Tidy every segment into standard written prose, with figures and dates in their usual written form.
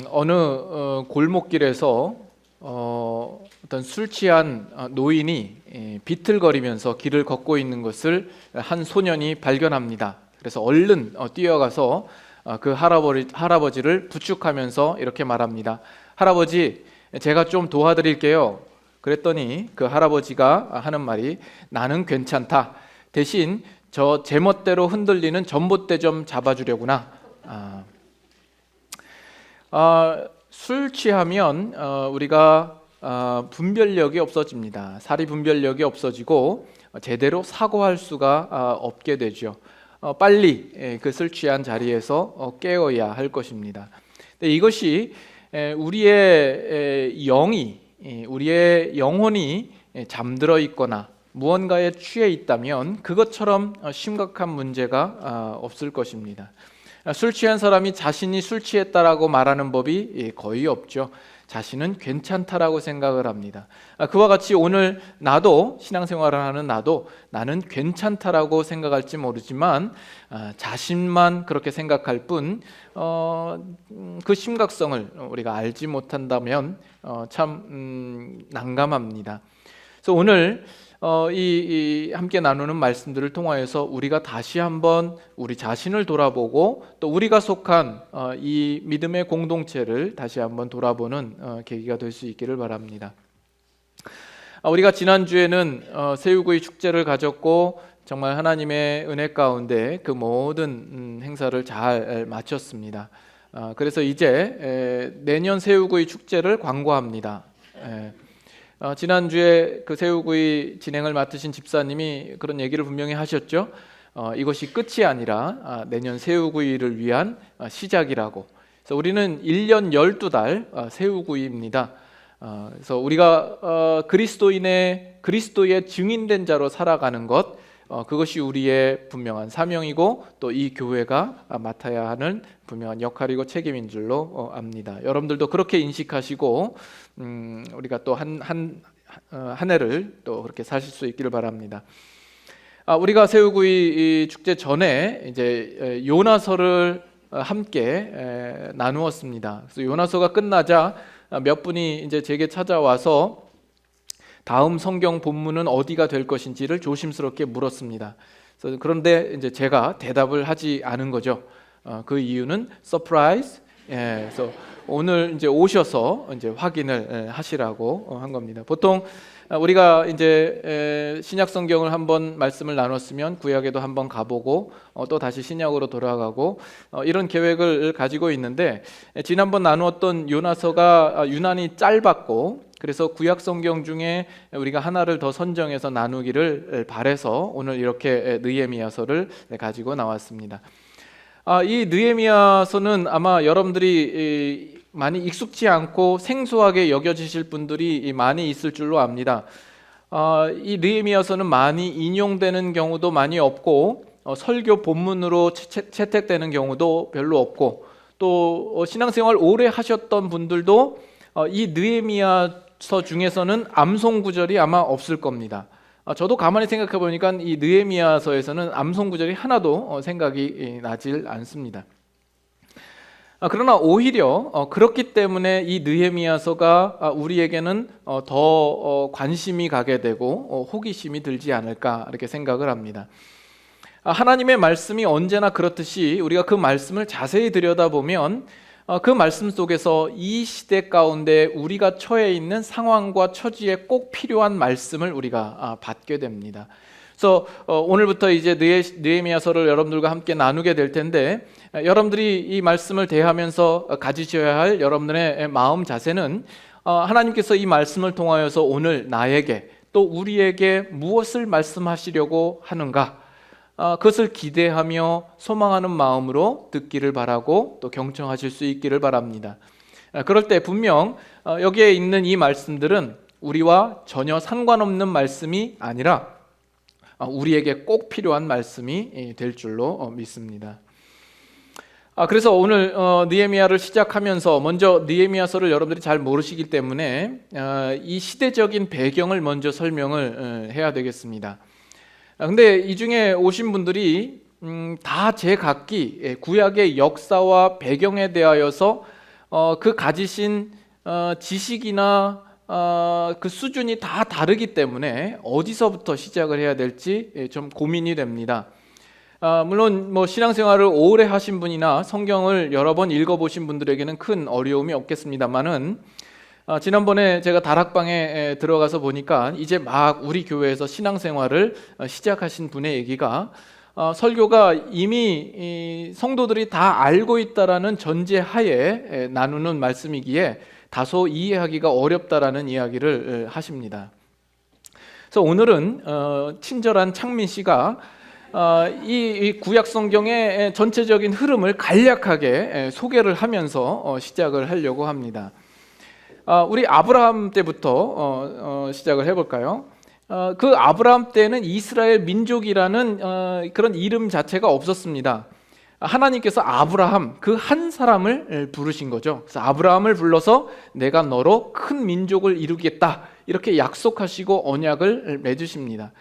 어느 골목길에서 어떤 술 취한 노인이 비틀거리면서 길을 걷고 있는 것을 한 소년이 발견합니다. 그래서 얼른 뛰어가서 그 할아버지를 부축하면서 이렇게 말합니다. 할아버지, 제가 좀 도와드릴게요. 그랬더니 그 할아버지가 하는 말이, 나는 괜찮다. 대신 저 제멋대로 흔들리는 전봇대 좀 잡아주려구나. 술 취하면 우리가 분별력이 없어집니다. 사리 분별력이 없어지고 제대로 사고할 수가 없게 되죠. 빨리 그 술 취한 자리에서 깨어야 할 것입니다. 이것이 우리의 우리의 영혼이 잠들어 있거나 무언가에 취해 있다면 그것처럼 심각한 문제가 없을 것입니다. 술 취한 사람이 자신이 술 취했다라고 말하는 법이 거의 없죠. 자신은 괜찮다라고 생각을 합니다. 그와 같이 오늘 나도 신앙생활을 하는 나는 괜찮다라고 생각할지 모르지만 자신만 그렇게 생각할 뿐 그 심각성을 우리가 알지 못한다면 참 난감합니다. 그래서 오늘 함께 나누는 말씀들을 통하여서 우리가 다시 한번 우리 자신을 돌아보고 또 우리가 속한 이 믿음의 공동체를 다시 한번 돌아보는 계기가 될 수 있기를 바랍니다. 우리가 지난주에는 새우구이 축제를 가졌고 정말 하나님의 은혜 가운데 그 모든 행사를 잘 마쳤습니다. 그래서 이제 내년 새우구이 축제를 광고합니다. 지난주에 그 새우구이 진행을 맡으신 집사님이 그런 얘기를 분명히 하셨죠. 이것이 끝이 아니라 내년 새우구이를 위한 시작이라고. 그래서 우리는 1년 12달 새우구이입니다. 그래서 우리가 그리스도의 증인된 자로 살아가는 것, 그것이 우리의 분명한 사명이고 또 이 교회가 맡아야 하는 분명한 역할이고 책임인 줄로 압니다. 여러분들도 그렇게 인식하시고 우리가 또 한 해를 또 그렇게 사실 수 있기를 바랍니다. 우리가 새우구이 축제 전에 이제 요나서를 함께 나누었습니다. 그래서 요나서가 끝나자 몇 분이 이제 제게 찾아와서 다음 성경 본문은 어디가 될 것인지를 조심스럽게 물었습니다. 그런데 이제 제가 대답을 하지 않은 거죠. 그 이유는 서프라이즈. 그래서 오늘 이제 오셔서 이제 확인을 하시라고 한 겁니다. 보통 우리가 이제 신약 성경을 한번 말씀을 나눴으면 구약에도 한번 가보고 또 다시 신약으로 돌아가고 이런 계획을 가지고 있는데, 지난번 나누었던 요나서가 유난히 짧았고 그래서 구약 성경 중에 우리가 하나를 더 선정해서 나누기를 바래서 오늘 이렇게 느헤미야서를 가지고 나왔습니다. 이 느헤미야서는 아마 여러분들이 많이 익숙치 않고 생소하게 여겨지실 분들이 많이 있을 줄로 압니다. 이 느헤미야서는 많이 인용되는 경우도 많이 없고 설교 본문으로 채택되는 경우도 별로 없고 또 신앙생활 오래 하셨던 분들도 이 느헤미야서 중에서는 암송 구절이 아마 없을 겁니다. 저도 가만히 생각해 보니까 이 느헤미야서에서는 암송 구절이 하나도 생각이 나질 않습니다. 그러나 오히려 그렇기 때문에 이 느헤미야서가 우리에게는 더 관심이 가게 되고 호기심이 들지 않을까 이렇게 생각을 합니다. 하나님의 말씀이 언제나 그렇듯이 우리가 그 말씀을 자세히 들여다보면 그 말씀 속에서 이 시대 가운데 우리가 처해 있는 상황과 처지에 꼭 필요한 말씀을 우리가 받게 됩니다. 그래서 오늘부터 이제 느헤미야서를 여러분들과 함께 나누게 될 텐데, 여러분들이 이 말씀을 대하면서 가지셔야 할 여러분들의 마음 자세는 하나님께서 이 말씀을 통하여서 오늘 나에게 또 우리에게 무엇을 말씀하시려고 하는가, 그것을 기대하며 소망하는 마음으로 듣기를 바라고 또 경청하실 수 있기를 바랍니다. 그럴 때 분명 여기에 있는 이 말씀들은 우리와 전혀 상관없는 말씀이 아니라 우리에게 꼭 필요한 말씀이 될 줄로 믿습니다. 그래서 오늘 느헤미야를 시작하면서 먼저 느헤미야서를 여러분들이 잘 모르시기 때문에 이 시대적인 배경을 먼저 설명을 해야 되겠습니다. 근데 이 중에 오신 분들이 다 제각기 구약의 역사와 배경에 대하여서 그 가지신 지식이나 그 수준이 다 다르기 때문에 어디서부터 시작을 해야 될지 좀 고민이 됩니다. 물론 신앙생활을 오래 하신 분이나 성경을 여러 번 읽어보신 분들에게는 큰 어려움이 없겠습니다만은 지난번에 제가 다락방에 들어가서 보니까 이제 막 우리 교회에서 신앙생활을 시작하신 분의 얘기가 설교가 이미 성도들이 다 알고 있다라는 전제하에 나누는 말씀이기에 다소 이해하기가 어렵다라는 이야기를 하십니다. 그래서 오늘은 친절한 창민 씨가 이 구약 성경의 전체적인 흐름을 간략하게 소개를 하면서 시작을 하려고 합니다. 우리 아브라함 때부터 시작을 해볼까요? 그 아브라함 때는 이스라엘 민족이라는 그런 이름 자체가 없었습니다. 하나님께서 아브라함 그 한 사람을 부르신 거죠. 그래서 아브라함을 불러서 내가 너로 큰 민족을 이루겠다 이렇게 약속하시고 언약을 맺으십니다.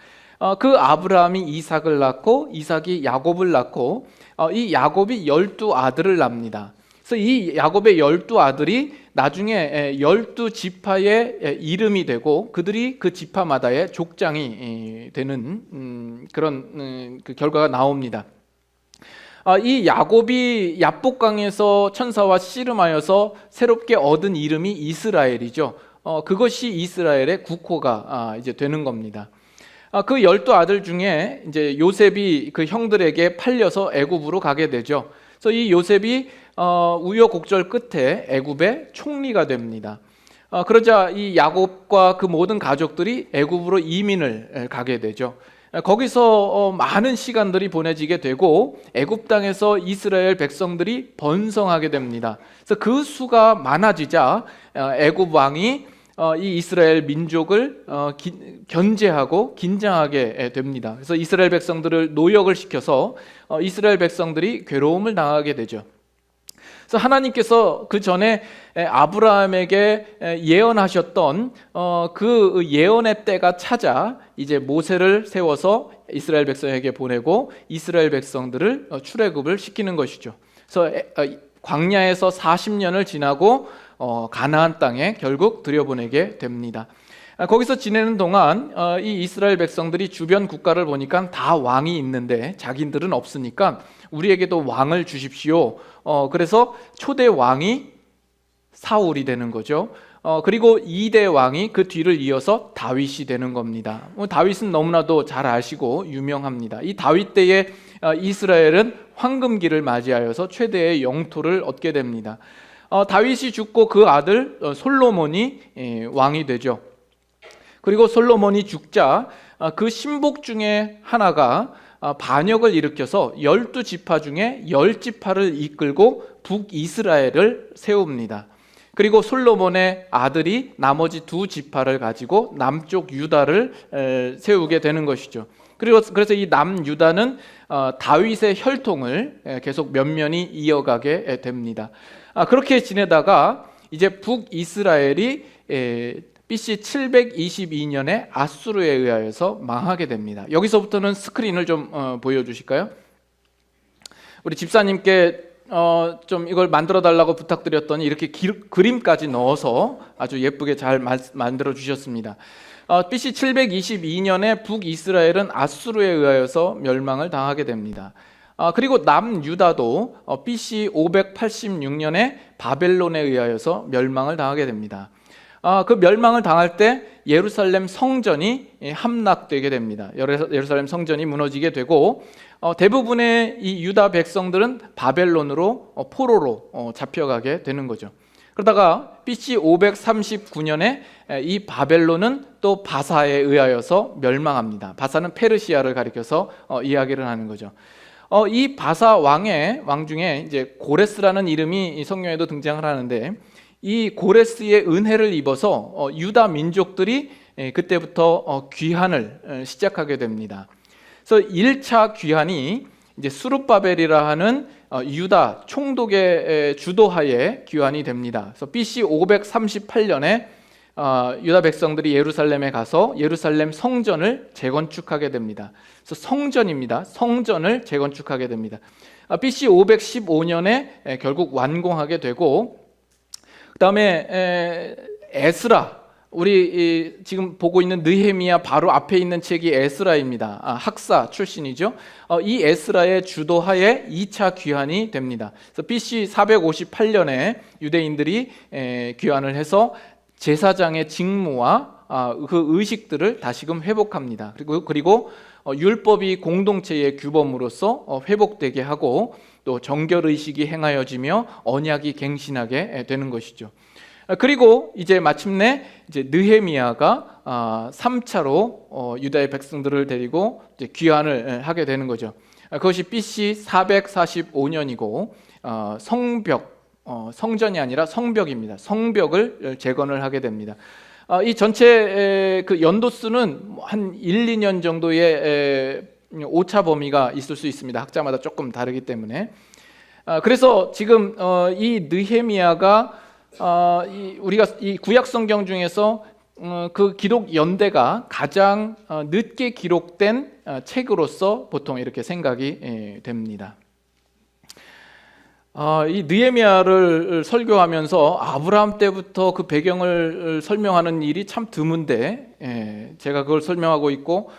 그 아브라함이 이삭을 낳고 이삭이 야곱을 낳고 이 야곱이 12아들을 낳습니다. 그래서 이 야곱의 12아들이 나중에 12지파의 이름이 되고 그들이 그 지파마다의 족장이 되는 그런 그 결과가 나옵니다. 이 야곱이 야복강에서 천사와 씨름하여서 새롭게 얻은 이름이 이스라엘이죠. 그것이 이스라엘의 국호가 이제 되는 겁니다. 그 12아들 중에 이제 요셉이 그 형들에게 팔려서 애굽으로 가게 되죠. 그래서 이 요셉이 우여곡절 끝에 애굽의 총리가 됩니다. 그러자 이 야곱과 그 모든 가족들이 애굽으로 이민을 가게 되죠. 거기서 많은 시간들이 보내지게 되고 애굽 땅에서 이스라엘 백성들이 번성하게 됩니다. 그래서 그 수가 많아지자 애굽 왕이 이 이스라엘 민족을 견제하고 긴장하게 됩니다. 그래서 이스라엘 백성들을 노역을 시켜서 이스라엘 백성들이 괴로움을 당하게 되죠. 그래서 하나님께서 그 전에 아브라함에게 예언하셨던 그 예언의 때가 찾아 이제 모세를 세워서 이스라엘 백성에게 보내고 이스라엘 백성들을 출애굽을 시키는 것이죠. 그래서 광야에서 40년을 지나고 가나안 땅에 결국 들여보내게 됩니다. 거기서 지내는 동안 이 이스라엘 백성들이 주변 국가를 보니까 다 왕이 있는데 자기들은 없으니까 우리에게도 왕을 주십시오. 그래서 초대 왕이 사울이 되는 거죠. 그리고 2대 왕이 그 뒤를 이어서 다윗이 되는 겁니다. 다윗은 너무나도 잘 아시고 유명합니다. 이 다윗 때에 이스라엘은 황금기를 맞이하여서 최대의 영토를 얻게 됩니다. 다윗이 죽고 그 아들 솔로몬이 왕이 되죠. 그리고 솔로몬이 죽자 그 신복 중에 하나가 반역을 일으켜서 12지파 중에 10지파를 이끌고 북이스라엘을 세웁니다. 그리고 솔로몬의 아들이 나머지 2지파를 가지고 남쪽 유다를 세우게 되는 것이죠. 그래서 이 남유다는 다윗의 혈통을 계속 면면히 이어가게 됩니다. 그렇게 지내다가 이제 북이스라엘이 BC 722년에 아수르에 의하여서 망하게 됩니다. 여기서부터는 스크린을 좀 보여주실까요? 우리 집사님께 좀 이걸 만들어 달라고 부탁드렸더니 이렇게 그림까지 넣어서 아주 예쁘게 잘 만들어 주셨습니다. BC 722년에 북이스라엘은 아수르에 의하여서 멸망을 당하게 됩니다. 그리고 남유다도 BC 586년에 바벨론에 의하여서 멸망을 당하게 됩니다. 그 멸망을 당할 때 예루살렘 성전이 함락되게 됩니다. 예루살렘 성전이 무너지게 되고 대부분의 이 유다 백성들은 바벨론으로 포로로 잡혀가게 되는 거죠. 그러다가 BC 539년에 이 바벨론은 또 바사에 의하여서 멸망합니다. 바사는 페르시아를 가리켜서 이야기를 하는 거죠. 이 바사 왕 중에 이제 고레스라는 이름이 성경에도 등장을 하는데 이 고레스의 은혜를 입어서 유다 민족들이 그때부터 귀환을 시작하게 됩니다. 그래서 1차 귀환이 이제 수룹바벨이라 하는 유다 총독의 주도하에 귀환이 됩니다. 그래서 BC 538년에 유다 백성들이 예루살렘에 가서 예루살렘 성전을 재건축하게 됩니다. 그래서 성전입니다. 성전을 재건축하게 됩니다. BC 515년에 결국 완공하게 되고, 그 다음에 에스라, 우리 지금 보고 있는 느헤미야 바로 앞에 있는 책이 에스라입니다. 학사 출신이죠. 이 에스라의 주도하에 2차 귀환이 됩니다. 그래서 BC 458년에 유대인들이 귀환을 해서 제사장의 직무와 그 의식들을 다시금 회복합니다. 그리고 율법이 공동체의 규범으로서 회복되게 하고, 또 정결의식이 행하여지며 언약이 갱신하게 되는 것이죠. 그리고 이제 마침내 이제 느헤미야가 3차로 유다의 백성들을 데리고 이제 귀환을 하게 되는 거죠. 그것이 BC 445년이고 성전이 아니라 성벽입니다. 성벽을 재건을 하게 됩니다. 이 전체 그 연도수는 한 1, 2년 정도의 오차 범위가 있을 수 있습니다. 학자마다 조금 다르기 때문에. 그래서 지금 이 느헤미야가 우리가 이 구약 성경 중에서 그 기록 연대가 가장 늦게 기록된 책으로서 보통 이렇게 생각이 됩니다. 이 느헤미야를 설교하면서 아브라함 때부터 그 배경을 설명하는 일이 참 드문데, 제가 그걸 설명하고 있고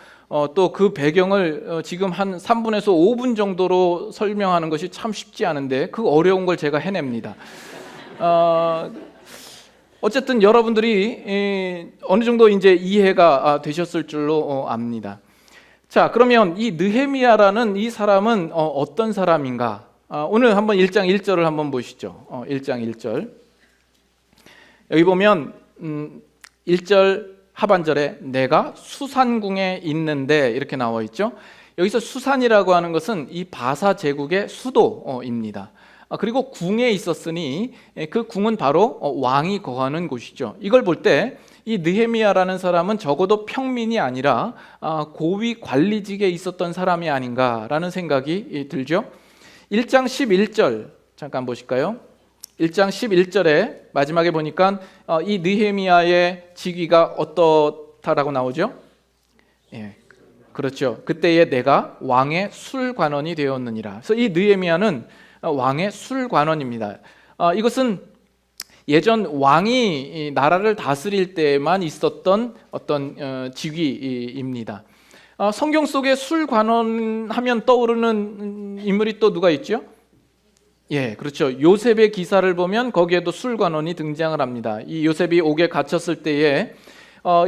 또 그 배경을 지금 한 3분에서 5분 정도로 설명하는 것이 참 쉽지 않은데 그 어려운 걸 제가 해냅니다. 어쨌든 여러분들이 어느 정도 이제 이해가 되셨을 줄로 압니다. 자, 그러면 이 느헤미야라는 이 사람은 어떤 사람인가? 오늘 한번 1장 1절을 한번 보시죠. 1장 1절. 여기 보면 1절 하반절에 내가 수산궁에 있는데 이렇게 나와 있죠. 여기서 수산이라고 하는 것은 이 바사 제국의 수도입니다. 그리고 궁에 있었으니 그 궁은 바로 왕이 거하는 곳이죠. 이걸 볼 때 이 느헤미야라는 사람은 적어도 평민이 아니라 고위 관리직에 있었던 사람이 아닌가라는 생각이 들죠. 1장 11절 잠깐 보실까요? 1장 11절에 마지막에 보니까 이 느헤미야의 직위가 어떻다라고 나오죠? 예, 그렇죠. 그때에 내가 왕의 술관원이 되었느니라. 그래서 이 느헤미야는 왕의 술관원입니다. 이것은 예전 왕이 나라를 다스릴 때만 있었던 어떤 직위입니다. 성경 속에 술관원 하면 떠오르는 인물이 또 누가 있죠? 예, 그렇죠. 요셉의 기사를 보면 거기에도 술관원이 등장을 합니다. 이 요셉이 옥에 갇혔을 때에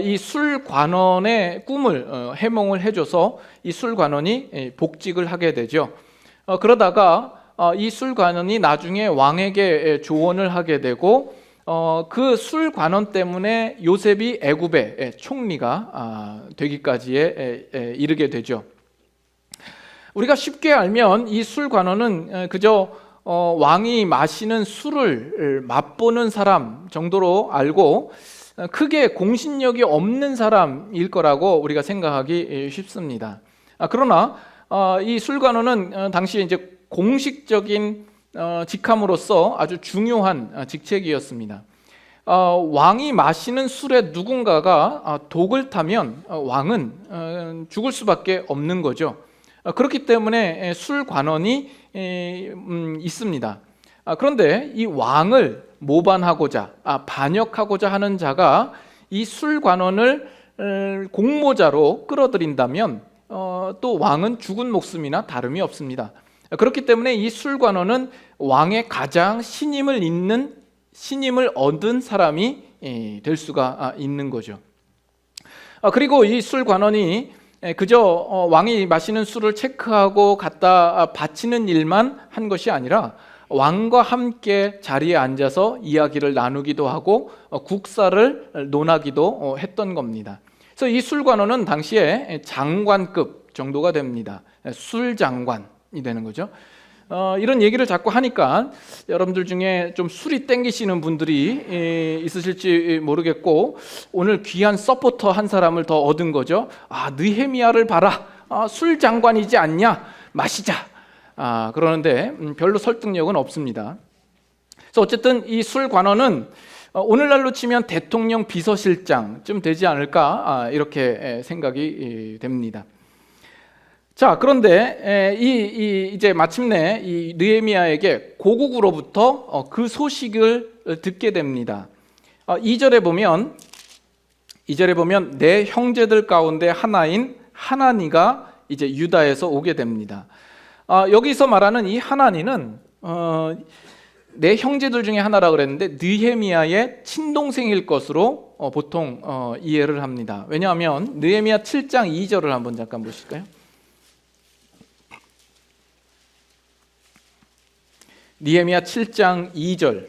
이 술관원의 꿈을 해몽을 해줘서 이 술관원이 복직을 하게 되죠. 그러다가 이 술관원이 나중에 왕에게 조언을 하게 되고 그 술관원 때문에 요셉이 애굽의 총리가 되기까지에 이르게 되죠. 우리가 쉽게 알면 이 술관원은 그저 왕이 마시는 술을 맛보는 사람 정도로 알고 크게 공신력이 없는 사람일 거라고 우리가 생각하기 쉽습니다. 그러나 이 술관원은 당시에 이제 공식적인 직함으로서 아주 중요한 직책이었습니다. 왕이 마시는 술에 누군가가 독을 타면 왕은 죽을 수밖에 없는 거죠. 그렇기 때문에 술관원이 있습니다. 그런데 이 왕을 모반하고자 반역하고자 하는 자가 이 술관원을 공모자로 끌어들인다면 또 왕은 죽은 목숨이나 다름이 없습니다. 그렇기 때문에 이 술관원은 왕의 가장 신임을 얻은 사람이 될 수가 있는 거죠. 그리고 이 술관원이 그저 왕이 마시는 술을 체크하고 갖다 바치는 일만 한 것이 아니라 왕과 함께 자리에 앉아서 이야기를 나누기도 하고 국사를 논하기도 했던 겁니다. 그래서 이 술관원은 당시에 장관급 정도가 됩니다. 술장관이 되는 거죠. 이런 얘기를 자꾸 하니까 여러분들 중에 좀 술이 땡기시는 분들이 있으실지 모르겠고 오늘 귀한 서포터 한 사람을 더 얻은 거죠. 느헤미야를 봐라. 술장관이지 않냐? 마시자. 그러는데 별로 설득력은 없습니다. 그래서 어쨌든 이 술관원은 오늘날로 치면 대통령 비서실장쯤 되지 않을까 이렇게 생각이 됩니다. 자, 그런데 이제 마침내 이 느헤미야에게 고국으로부터 그 소식을 듣게 됩니다. 2절에 보면 내 형제들 가운데 하나인 하나니가 이제 유다에서 오게 됩니다. 여기서 말하는 이 하나니는 내 형제들 중에 하나라 그랬는데 느헤미야의 친동생일 것으로 보통 이해를 합니다. 왜냐하면 느헤미야 7장 2절을 한번 잠깐 보실까요? 느헤미야 7장 2절.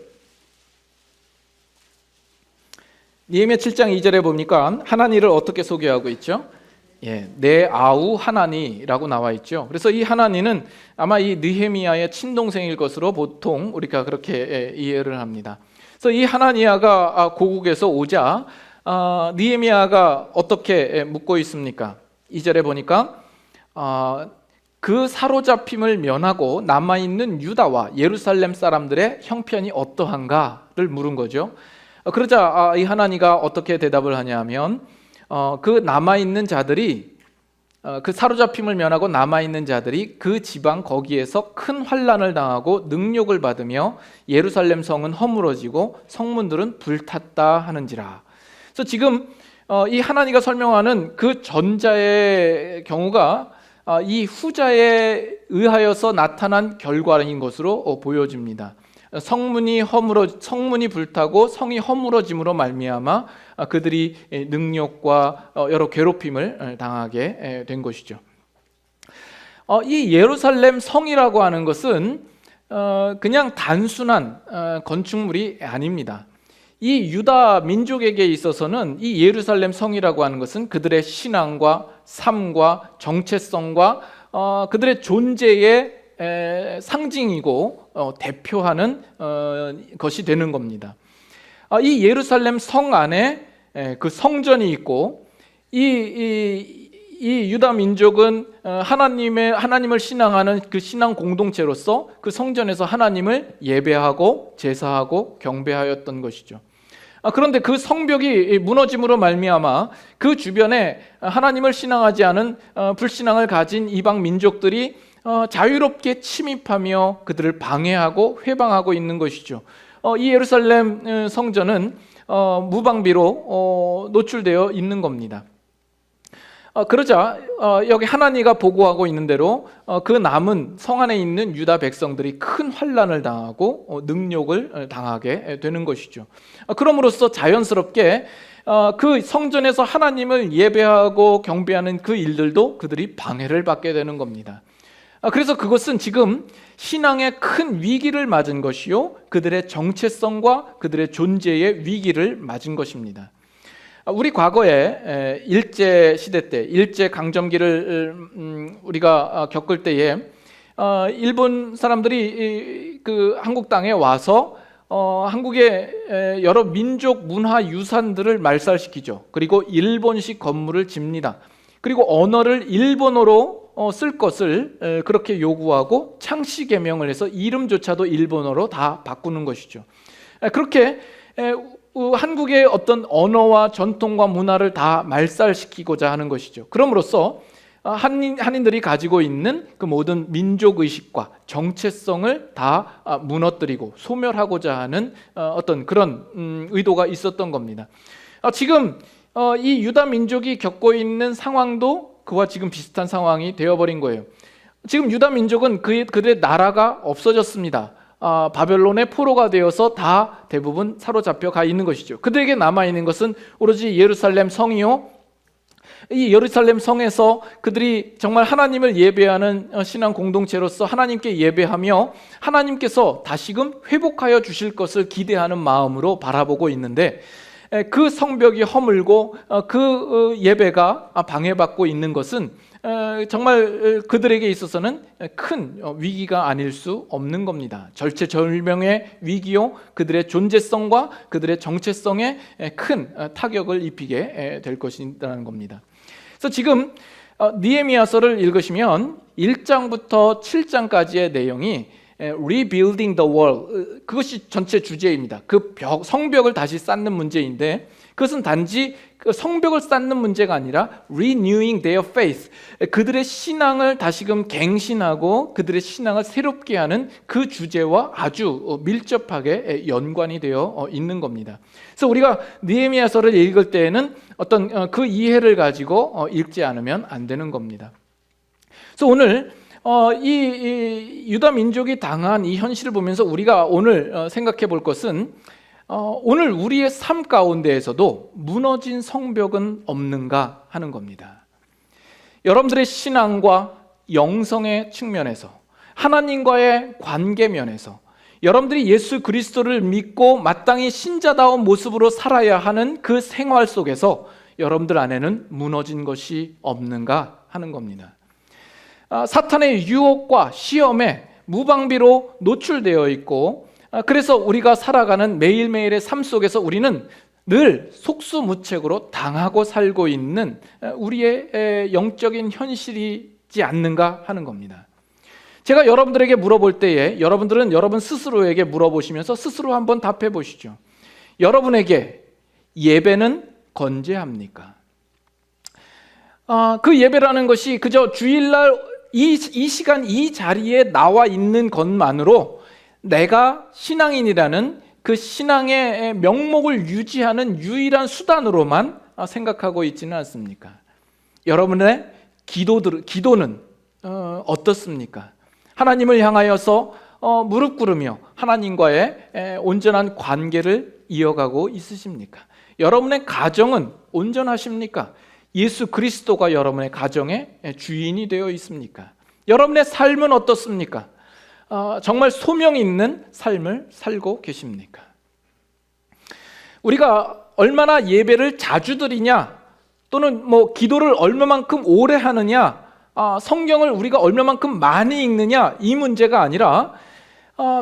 느헤미야 7장 2절에 보니까 하나니를 어떻게 소개하고 있죠? 내 아우 하나니라고 나와 있죠. 그래서 이 하나니는 아마 이 느헤미야의 친동생일 것으로 보통 우리가 그렇게 이해를 합니다. 그래서 이 하나니야가 고국에서 오자 느헤미야가 어떻게 묻고 있습니까? 2절에 보니까 그 사로잡힘을 면하고 남아있는 유다와 예루살렘 사람들의 형편이 어떠한가를 물은 거죠. 그러자 이 하나니가 어떻게 대답을 하냐면 그 남아있는 자들이 그 사로잡힘을 면하고 남아있는 자들이 그 지방 거기에서 큰 환난을 당하고 능욕을 받으며 예루살렘 성은 허물어지고 성문들은 불탔다 하는지라. 그래서 지금 이 하나니가 설명하는 그 전자의 경우가 이 후자에 의하여서 나타난 결과인 것으로 보여집니다. 성문이 불타고 성이 허물어짐으로 말미암아 그들이 능욕과 여러 괴롭힘을 당하게 된 것이죠. 이 예루살렘 성이라고 하는 것은 그냥 단순한 건축물이 아닙니다. 이 유다 민족에게 있어서는 이 예루살렘 성이라고 하는 것은 그들의 신앙과 삶과 정체성과 그들의 존재의 상징이고 대표하는 것이 되는 겁니다. 이 예루살렘 성 안에 그 성전이 있고 이 유다 민족은 하나님을 신앙하는 그 신앙 공동체로서 그 성전에서 하나님을 예배하고 제사하고 경배하였던 것이죠. 그런데 그 성벽이 무너짐으로 말미암아 그 주변에 하나님을 신앙하지 않은 불신앙을 가진 이방 민족들이 자유롭게 침입하며 그들을 방해하고 회방하고 있는 것이죠. 이 예루살렘 성전은 무방비로 노출되어 있는 겁니다. 그러자 여기 하나니가 보고하고 있는 대로 그 남은 성 안에 있는 유다 백성들이 큰 환난을 당하고 능욕을 당하게 되는 것이죠. 그럼으로써 자연스럽게 그 성전에서 하나님을 예배하고 경배하는 그 일들도 그들이 방해를 받게 되는 겁니다. 그래서 그것은 지금 신앙의 큰 위기를 맞은 것이요, 그들의 정체성과 그들의 존재의 위기를 맞은 것입니다. 우리 과거에 일제 시대 때, 일제 강점기를 우리가 겪을 때에 일본 사람들이 그 한국 땅에 와서 한국의 여러 민족 문화 유산들을 말살시키죠. 그리고 일본식 건물을 집니다. 그리고 언어를 일본어로 쓸 것을 그렇게 요구하고 창씨 개명을 해서 이름조차도 일본어로 다 바꾸는 것이죠. 그렇게 한국의 어떤 언어와 전통과 문화를 다 말살시키고자 하는 것이죠. 그럼으로써 한인들이 가지고 있는 그 모든 민족의식과 정체성을 다 무너뜨리고 소멸하고자 하는 어떤 그런 의도가 있었던 겁니다. 지금 이 유다 민족이 겪고 있는 상황도 그와 지금 비슷한 상황이 되어버린 거예요. 지금 유다 민족은 그들의 나라가 없어졌습니다. 바벨론의 포로가 되어서 다 대부분 사로잡혀 가 있는 것이죠. 그들에게 남아있는 것은 오로지 예루살렘 성이요, 이 예루살렘 성에서 그들이 정말 하나님을 예배하는 신앙 공동체로서 하나님께 예배하며 하나님께서 다시금 회복하여 주실 것을 기대하는 마음으로 바라보고 있는데, 그 성벽이 허물고 그 예배가 방해받고 있는 것은 정말 그들에게 있어서는 큰 위기가 아닐 수 없는 겁니다. 절체절명의 위기요, 그들의 존재성과 그들의 정체성에 큰 타격을 입히게 될 것이라는 겁니다. 그래서 지금 느헤미야서를 읽으시면 1장부터 7장까지의 내용이 rebuilding the wall, 그것이 전체 주제입니다. 그 성벽을 다시 쌓는 문제인데 그것은 단지 그 성벽을 쌓는 문제가 아니라 renewing their faith, 그들의 신앙을 다시금 갱신하고 그들의 신앙을 새롭게 하는 그 주제와 아주 밀접하게 연관이 되어 있는 겁니다. 그래서 우리가 느헤미야서를 읽을 때에는 어떤 그 이해를 가지고 읽지 않으면 안 되는 겁니다. 그래서 오늘 이 유다 민족이 당한 이 현실을 보면서 우리가 오늘 생각해 볼 것은 오늘 우리의 삶 가운데에서도 무너진 성벽은 없는가 하는 겁니다. 여러분들의 신앙과 영성의 측면에서, 하나님과의 관계 면에서, 여러분들이 예수 그리스도를 믿고 마땅히 신자다운 모습으로 살아야 하는 그 생활 속에서 여러분들 안에는 무너진 것이 없는가 하는 겁니다. 사탄의 유혹과 시험에 무방비로 노출되어 있고, 그래서 우리가 살아가는 매일매일의 삶 속에서 우리는 늘 속수무책으로 당하고 살고 있는 우리의 영적인 현실이지 않는가 하는 겁니다. 제가 여러분들에게 물어볼 때에 여러분들은 여러분 스스로에게 물어보시면서 스스로 한번 답해 보시죠. 여러분에게 예배는 건재합니까? 그 예배라는 것이 그저 주일날 이 시간 이 자리에 나와 있는 것만으로 내가 신앙인이라는 그 신앙의 명목을 유지하는 유일한 수단으로만 생각하고 있지는 않습니까? 여러분의 기도는 어떻습니까? 하나님을 향하여서 무릎 꿇으며 하나님과의 온전한 관계를 이어가고 있으십니까? 여러분의 가정은 온전하십니까? 예수 그리스도가 여러분의 가정의 주인이 되어 있습니까? 여러분의 삶은 어떻습니까? 정말 소명 있는 삶을 살고 계십니까? 우리가 얼마나 예배를 자주 드리냐, 또는 기도를 얼마만큼 오래 하느냐, 성경을 우리가 얼마만큼 많이 읽느냐, 이 문제가 아니라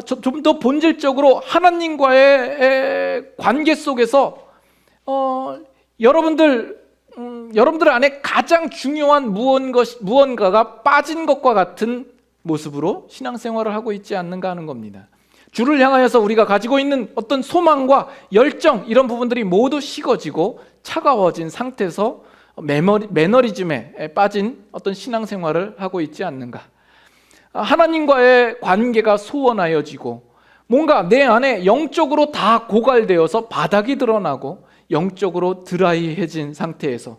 좀 더 본질적으로 하나님과의 관계 속에서 여러분들 안에 가장 중요한 무언가가 빠진 것과 같은 모습으로 신앙생활을 하고 있지 않는가 하는 겁니다. 주를 향하여서 우리가 가지고 있는 어떤 소망과 열정, 이런 부분들이 모두 식어지고 차가워진 상태에서 매너리즘에 빠진 어떤 신앙생활을 하고 있지 않는가. 하나님과의 관계가 소원하여지고 뭔가 내 안에 영적으로 다 고갈되어서 바닥이 드러나고 영적으로 드라이해진 상태에서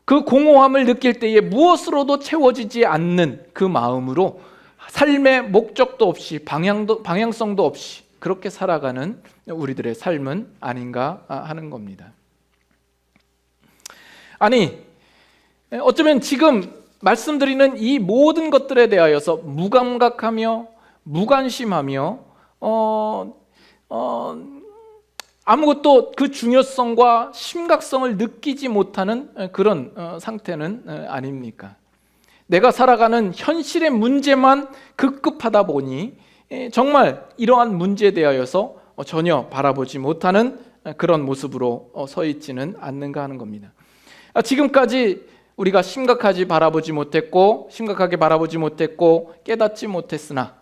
그 공허함을 느낄 때에 무엇으로도 채워지지 않는 그 마음으로 삶의 목적도 없이 방향성도 없이 그렇게 살아가는 우리들의 삶은 아닌가 하는 겁니다. 아니, 어쩌면 지금 말씀드리는 이 모든 것들에 대하여서 무감각하며 무관심하며 아무것도 그 중요성과 심각성을 느끼지 못하는 그런 상태는 아닙니까? 내가 살아가는 현실의 문제만 급급하다 보니 정말 이러한 문제에 대하여서 전혀 바라보지 못하는 그런 모습으로 서 있지는 않는가 하는 겁니다. 지금까지 우리가 심각하게 바라보지 못했고 깨닫지 못했으나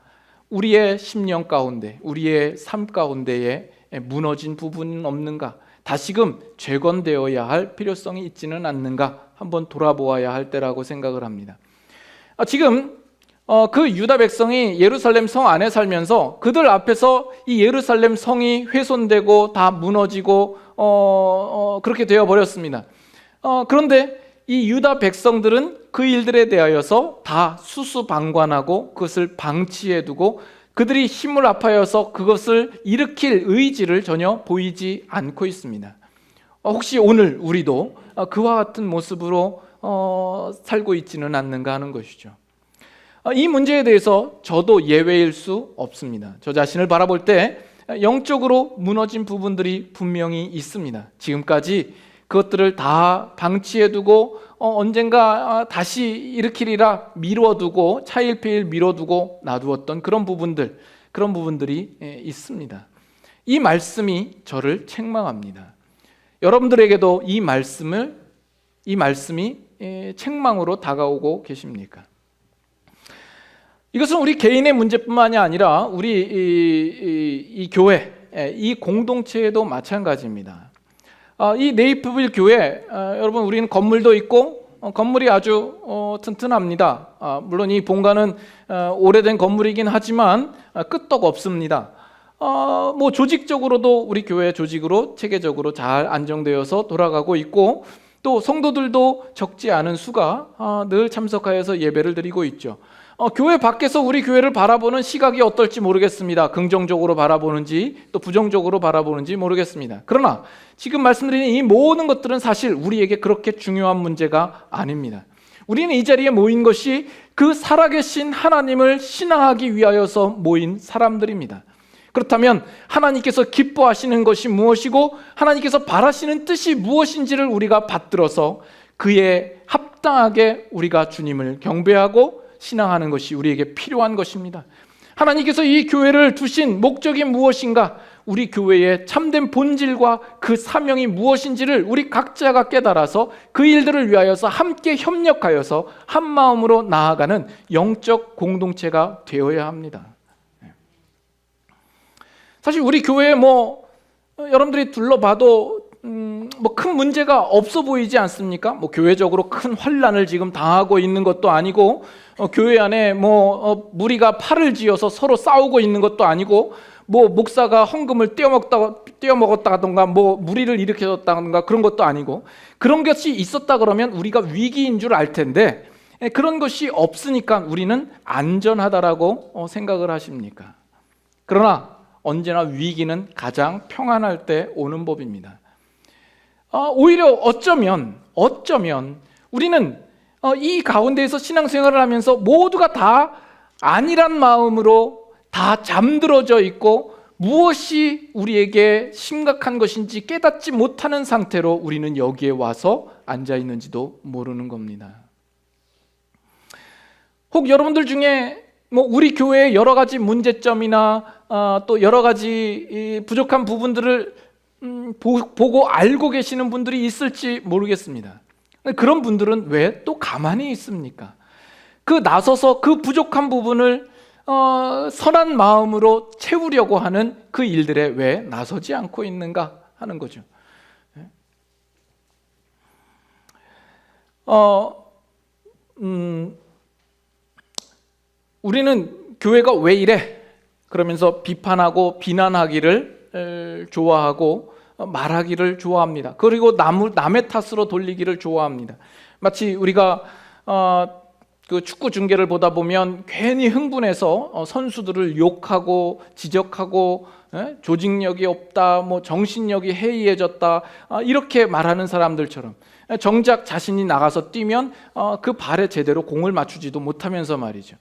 우리의 심령 가운데, 우리의 삶 가운데에 무너진 부분은 없는가? 다시금 재건되어야 할 필요성이 있지는 않는가? 한번 돌아보아야 할 때라고 생각을 합니다. 지금 그 유다 백성이 예루살렘 성 안에 살면서 그들 앞에서 이 예루살렘 성이 훼손되고 다 무너지고 그렇게 되어 버렸습니다. 그런데 이 유다 백성들은 그 일들에 대하여서 다 수수방관하고 그것을 방치해두고 그들이 힘을 합하여서 그것을 일으킬 의지를 전혀 보이지 않고 있습니다. 혹시 오늘 우리도 그와 같은 모습으로 살고 있지는 않는가 하는 것이죠. 이 문제에 대해서 저도 예외일 수 없습니다. 저 자신을 바라볼 때 영적으로 무너진 부분들이 분명히 있습니다. 지금까지 그것들을 다 방치해두고 언젠가 다시 일으키리라 미뤄두고 차일피일 미뤄두고 놔두었던 그런 부분들이 있습니다. 이 말씀이 저를 책망합니다. 여러분들에게도 이 말씀이 책망으로 다가오고 계십니까? 이것은 우리 개인의 문제뿐만이 아니라 우리 이 교회, 이 공동체에도 마찬가지입니다. 이 네이프빌 교회, 여러분 우리는 건물도 있고 건물이 아주 튼튼합니다. 물론 이 본관은 오래된 건물이긴 하지만 끄떡 없습니다. 뭐 조직적으로도 우리 교회 조직으로 체계적으로 잘 안정되어서 돌아가고 있고, 또 성도들도 적지 않은 수가 늘 참석하여서 예배를 드리고 있죠. 교회 밖에서 우리 교회를 바라보는 시각이 어떨지 모르겠습니다. 긍정적으로 바라보는지 또 부정적으로 바라보는지 모르겠습니다. 그러나 지금 말씀드린 이 모든 것들은 사실 우리에게 그렇게 중요한 문제가 아닙니다. 우리는 이 자리에 모인 것이 그 살아계신 하나님을 신앙하기 위하여서 모인 사람들입니다. 그렇다면 하나님께서 기뻐하시는 것이 무엇이고 하나님께서 바라시는 뜻이 무엇인지를 우리가 받들어서 그에 합당하게 우리가 주님을 경배하고 신앙하는 것이 우리에게 필요한 것입니다. 하나님께서 이 교회를 두신 목적이 무엇인가, 우리 교회의 참된 본질과 그 사명이 무엇인지를 우리 각자가 깨달아서 그 일들을 위하여서 함께 협력하여서 한 마음으로 나아가는 영적 공동체가 되어야 합니다. 사실 우리 교회에 여러분들이 둘러봐도 큰 문제가 없어 보이지 않습니까? 교회적으로 큰 환란을 지금 당하고 있는 것도 아니고, 교회 안에 무리가 팔을 지어서 서로 싸우고 있는 것도 아니고, 목사가 헌금을 떼어먹었다던가 무리를 일으켰다던가 그런 것도 아니고, 그런 것이 있었다 그러면 우리가 위기인 줄 알 텐데 그런 것이 없으니까 우리는 안전하다라고 생각을 하십니까? 그러나 언제나 위기는 가장 평안할 때 오는 법입니다. 오히려 어쩌면 우리는 이 가운데에서 신앙생활을 하면서 모두가 다 아니란 마음으로 다 잠들어져 있고 무엇이 우리에게 심각한 것인지 깨닫지 못하는 상태로 우리는 여기에 와서 앉아 있는지도 모르는 겁니다. 혹 여러분들 중에 우리 교회의 여러 가지 문제점이나 또 여러 가지 부족한 부분들을 보고 알고 계시는 분들이 있을지 모르겠습니다. 그런 분들은 왜 또 가만히 있습니까? 나서서 그 부족한 부분을 선한 마음으로 채우려고 하는 그 일들에 왜 나서지 않고 있는가 하는 거죠. 우리는 교회가 왜 이래? 그러면서 비판하고 비난하기를 좋아하고 말하기를 좋아합니다. 그리고 남의 탓으로 돌리기를 좋아합니다. 마치 우리가 그 축구 중계를 보다 보면 괜히 흥분해서 선수들을 욕하고 지적하고 조직력이 없다, 정신력이 해이해졌다, 이렇게 말하는 사람들처럼 정작 자신이 나가서 뛰면 그 발에 제대로 공을 맞추지도 못하면서 말이죠.